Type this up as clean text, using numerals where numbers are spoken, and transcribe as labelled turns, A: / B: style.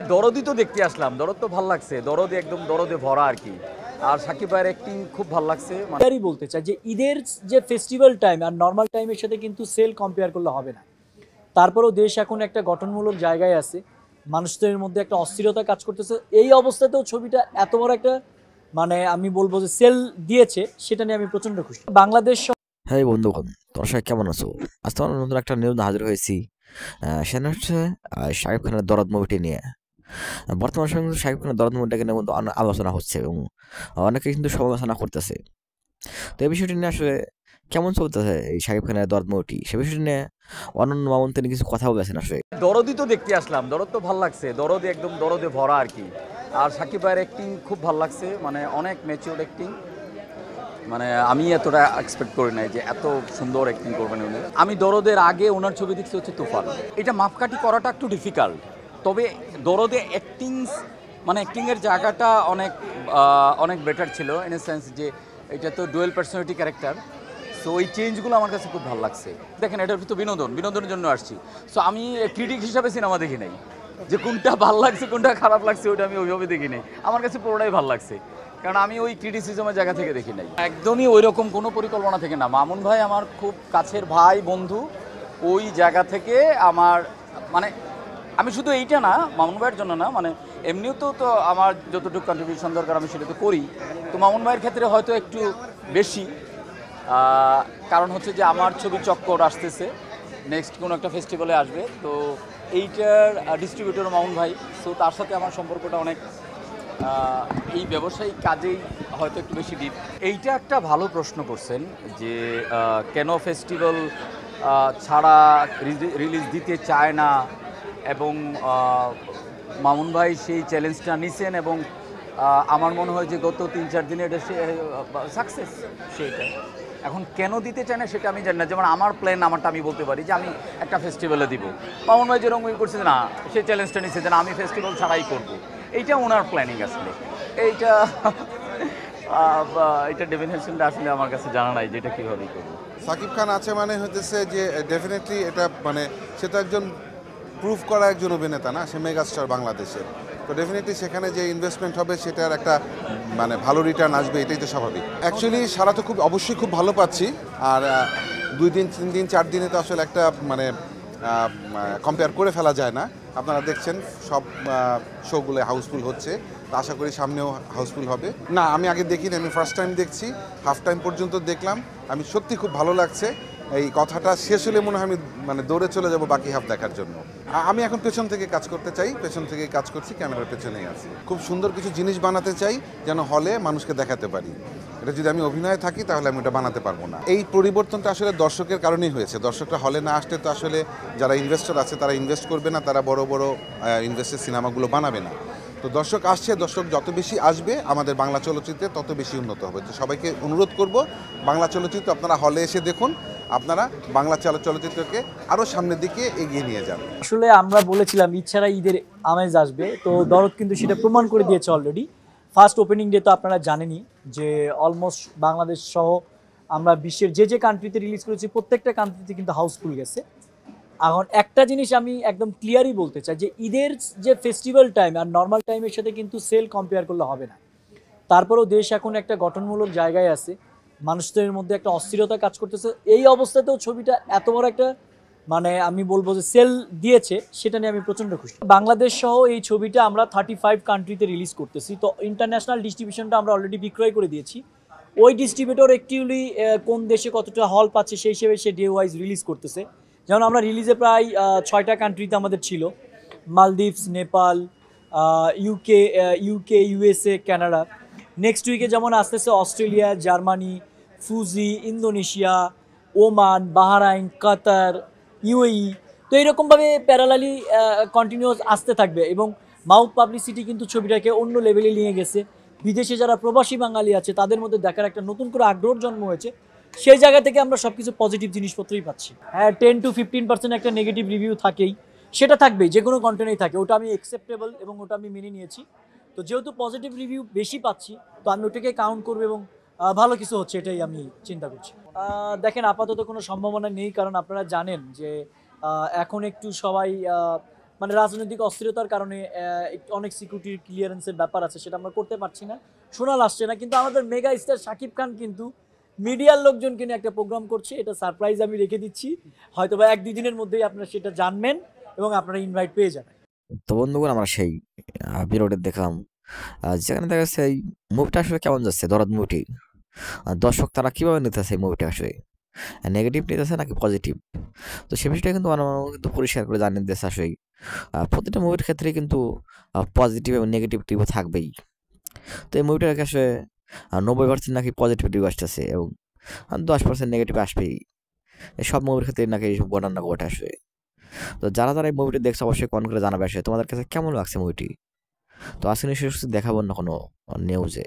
A: দরদই তো দেখতে আসলাম। দরদ তো ভাল লাগছে। দরদে একদম দরদে ভরা আরকি। আর সাকিব ভাইয়ের অ্যাক্টিং খুব ভাল লাগছে।
B: এটারই বলতে চাই যে ঈদের যে ফেস্টিভ্যাল টাইম আর নরমাল টাইমের সাথে কিন্তু সেল কম্পেয়ার করলে হবে না। তারপরেও দেশ এখন একটা গঠনমূলক জায়গায় আছে। মানুষদের মধ্যে একটা অস্থিরতা কাজ করতেছে। এই অবস্থাতেও ছবিটা এত বড় একটা আমি বলব যে সেল দিয়েছে, সেটা নিয়ে আমি প্রচন্ড খুশি। বাংলাদেশ
C: হ্যাঁ বন্ধুগণ, তোমরা সবাই কেমন আছো? আজ তোমার নতুন একটা নিউজ হাজির হয়েছি। সেটা হচ্ছে শাকিব খানের দরদ মুভিটি নিয়ে। বর্তমান সময়ে কিন্তু শাকিব খানের দরদ মুভিটাকে নিয়ে কিন্তু অনেক আলোচনা হচ্ছে এবং অনেকে কিন্তু সমালোচনা করতেছে। তো এই বিষয়টি নিয়ে আসলে কেমন চলতেছে এই শাকিব খানের দরদ মুভিটি, সে বিষয়টি নিয়ে অনন্য মামুন তিনি কিছু কথা বলেছেন আসলে।
A: দরদই তো দেখতে আসলাম। দরদ তো ভাল লাগছে। দরদে একদম দরদে ভরা আরকি। আর সাকিব ভাইয়ের অ্যাক্টিং খুব ভাল লাগছে। অনেক ম্যাচিউরড অ্যাক্টিং। আমি এতটা এক্সপেক্ট করি নাই যে এত সুন্দর অ্যাক্টিং করবেন উনি। আমি দরদের আগে ওনার ছবি দেখছি হচ্ছে তুফান। এটা মাপকাঠি করাটা একটু ডিফিকাল্ট। তবে দরদে অ্যাক্টিংয়ের জায়গাটা অনেক বেটার ছিল ইন এ সেন্স যে এটা তো ডুয়েল পার্সোনালিটি ক্যারেক্টার। সো ওই চেঞ্জগুলো আমার কাছে খুব ভালো লাগছে। দেখেন এটার তো বিনোদনের জন্য আসছি। সো আমি ক্রিটিক হিসাবে সিনেমা দেখি নাই যে কোনটা ভাল লাগছে কোনটা খারাপ লাগছে, ওইটা আমি ওইভাবে দেখি নাই। আমার কাছে পুরোটাই ভাল লাগছে, কারণ আমি ওই ক্রিটিসিজমের জায়গা থেকে দেখি নাই। একদমই ওই রকম কোনো পরিকল্পনা থেকে না। মামুন ভাই আমার খুব কাছের ভাই, বন্ধু। ওই জায়গা থেকে আমার মানে আমি শুধু এইটা না, মামুন ভাইয়ের জন্য না, এমনিও তো আমার যতটুকু কন্ট্রিবিউশন দরকার আমি সেটা তো করি। তো মামুন ভাইয়ের ক্ষেত্রে হয়তো একটু বেশি, কারণ হচ্ছে যে আমার ছবি চক্কর আসতেছে, নেক্সট কোনো একটা ফেস্টিভ্যালে আসবে। তো এইটার ডিস্ট্রিবিউটর মামুন ভাই। সো তার সাথে আমার সম্পর্কটা অনেক এই ব্যবসায়িক কাজেই হয়তো একটু বেশি ডিপ। এইটা একটা ভালো প্রশ্ন করছেন যে কেন ফেস্টিভ্যাল ছাড়া রিলিজ দিতে চায় না, এবং মামুন ভাই সেই চ্যালেঞ্জটা নিছেন এবং আমার মনে হয় যে গত ৩-৪ দিনে এটা সে সাকসেস সেইটা। এখন কেন দিতে চায় না সেটা আমি জানি না। যেমন আমার প্ল্যান আমারটা আমি বলতে পারি যে আমি একটা ফেস্টিভ্যালে দিব। মামুন ভাই যেরকম করছে না, সে চ্যালেঞ্জটা নিচ্ছে যে না আমি ফেস্টিভ্যাল ছাড়াই করব। এইটা ওনার প্ল্যানিং আসলে। এইটা এটা ডেফিনেশনটা আসলে আমার কাছে জানা নাই যে এটা কীভাবে করবো।
D: সাকিব খান আছে মানে হতেছে যে ডেফিনেটলি এটা সে তো একজন প্রুভ করা একজন অভিনেতা না, সে মেগাস্টার বাংলাদেশের। তো ডেফিনেটলি সেখানে যে ইনভেস্টমেন্ট হবে সেটার একটা ভালো রিটার্ন আসবে, এটাই তো স্বাভাবিক। অ্যাকচুয়ালি সারা তো অবশ্যই খুব ভালো পাচ্ছি। আর 2 দিন 3 দিন 4 দিনে তো আসলে একটা কম্পেয়ার করে ফেলা যায় না। আপনারা দেখছেন সব শোগুলো হাউসফুল হচ্ছে, তো আশা করি সামনেও হাউসফুল হবে। না, আমি আগে দেখিনি, আমি ফার্স্ট টাইম দেখছি। হাফ টাইম পর্যন্ত দেখলাম, আমি সত্যি খুব ভালো লাগছে। এই কথাটা শেষ হলে মনে হয় আমি দৌড়ে চলে যাব বাকি হাফ দেখার জন্য। আমি এখন পেছন থেকে কাজ করতে চাই, পেছন থেকে কাজ করছি, ক্যামেরার পেছনেই আছি। খুব সুন্দর কিছু জিনিস বানাতে চাই যেন হলে মানুষকে দেখাতে পারি। এটা যদি আমি অভিনয়ে থাকি তাহলে আমি ওটা বানাতে পারবো না। এই পরিবর্তনটা আসলে দর্শকের কারণেই হয়েছে। দর্শকরা হলে না আসলে তো আসলে যারা ইনভেস্টর আছে তারা ইনভেস্ট করবে না, তারা বড় বড় ইনভেস্টের সিনেমাগুলো বানাবে না। তো দর্শক আসছে, দর্শক যত বেশি আসবে আমাদের বাংলা চলচ্চিত্রে তত বেশি উন্নত হবে। তো সবাইকে অনুরোধ করব, বাংলা চলচ্চিত্র আপনারা হলে এসে দেখুন, আপনারা বাংলা চলচ্চিত্রকে আরও সামনের দিকে এগিয়ে নিয়ে যান।
B: আসলে আমরা বলেছিলাম ঈদ ছাড়া ঈদের আমেজ আসবে, তো দরদ কিন্তু সেটা প্রমাণ করে দিয়েছে অলরেডি। ফার্স্ট ওপেনিং ডে তো আপনারা জানেনই যে অলমোস্ট বাংলাদেশ সহ আমরা বিশ্বের যে কান্ট্রিতে রিলিজ করেছি প্রত্যেকটা কান্ট্রিতে কিন্তু হাউসফুল গেছে। এখন একটা জিনিস আমি একদম ক্লিয়ারই বলতে চাই যে ঈদের যে ফেস্টিভ্যাল টাইম আর নর্মাল টাইমের সাথে কিন্তু সেল কম্পেয়ার করলে হবে না। তারপরেও দেশ এখন একটা গঠনমূলক জায়গায় আছে, মানুষদের মধ্যে একটা অস্থিরতা কাজ করতেছে। এই অবস্থাতেও ছবিটা এত বড় একটা আমি বলবো যে সেল দিয়েছে, সেটা নিয়ে আমি প্রচন্ড খুশি। বাংলাদেশ সহ এই ছবিটা আমরা 35 কান্ট্রিতে রিলিজ করতেছি। তো ইন্টারন্যাশনাল ডিস্ট্রিবিউশনটা আমরা অলরেডি বিক্রয় করে দিয়েছি। ওই ডিস্ট্রিবিউটর অ্যাকচুয়ালি কোন দেশে কতটা হল পাচ্ছে সেই হিসেবে সে ডে ওয়াইজ রিলিজ করতেছে। যেমন আমরা রিলিজে প্রায় 6টা কান্ট্রিতে আমাদের ছিল: Maldives, Nepal, UK, USA, Canada. Next উইকে যেমন আসতেছে Australia, Germany, Fiji, Indonesia, Oman, Bahrain, Qatar, UAE. তো এইরকমভাবে প্যারালালি কন্টিনিউয়াস আসতে থাকবে এবং মাউথ পাবলিসিটি কিন্তু ছবিটাকে অন্য লেভেলে নিয়ে গেছে। বিদেশে যারা প্রবাসী বাঙালি আছে তাদের মধ্যে দেখার একটা নতুন করে আগ্রহ জন্ম হয়েছে। সেই জায়গা থেকে আমরা সব কিছু পজিটিভ জিনিসপত্রই পাচ্ছি। হ্যাঁ, 10-15% একটা নেগেটিভ রিভিউ থাকেই, সেটা থাকবেই, যে কোনো কন্টেন্টেই থাকে। ওটা আমি অ্যাকসেপ্টেবল এবং ওটা আমি মেনে নিয়েছি। তো যেহেতু পজিটিভ রিভিউ বেশি পাচ্ছি, তো আমি ওটাকে কাউন্ট করবো এবং ভালো কিছু হচ্ছে এটাই আমি চিন্তা করছি। দেখেন, আপাতত কোনো সম্ভাবনা নেই, কারণ আপনারা জানেন যে এখন একটু সবাই মানে রাজনৈতিক অস্থিরতার কারণে অনেক সিকিউরিটি ক্লিয়ারেন্সের ব্যাপার আছে, সেটা আমরা করতে পারছি না, শোনা আসছে না। কিন্তু আমাদের মেগা স্টার শাকিব খান কিন্তু মিডিয়ার লোকজনকে নিয়ে একটা প্রোগ্রাম করছে, এটা সারপ্রাইজ আমি রেখে দিচ্ছি, হয়তো বা 1-2 দিনের মধ্যেই আপনারা সেটা জানবেন এবং আপনারা ইনভাইট পেয়ে যাবেন।
C: তো বন্ধুগণ আমরা সেই ভিডিওটা দেখলাম, যেখানে দেখা যাচ্ছে এই মুভিটা আসলে কেমন যাচ্ছে, দরদ মুভিটি দর্শক তারা কিভাবে নিতেছে এই মুভিটা, আসলে নেগেটিভ নিতেছে নাকি পজিটিভ। তো সে বিষয়টা কিন্তু আমার কিন্তু পরিষ্কার করে জানিয়ে দিতেছে আসলে প্রতিটা মুভির ক্ষেত্রে কিন্তু পজিটিভ এবং নেগেটিভ রিভিউ থাকবেই। তো এই মুভিটাকে আসলে 90% নাকি পজিটিভ রিভিউ আসতেছে এবং 10% নেগেটিভ আসবেই। এই সব মুভির ক্ষেত্রে নাকি এইসব ঘটনা ঘটে আসে। তো যারা যারা এই মুভিটি দেখছে অবশ্যই কমেন্ট করে জানাবে আসে তোমাদের কাছে কেমন লাগছে মুভিটি। তো আজকে নিশ্চয়ই দেখাবো না কোনো নিউজে।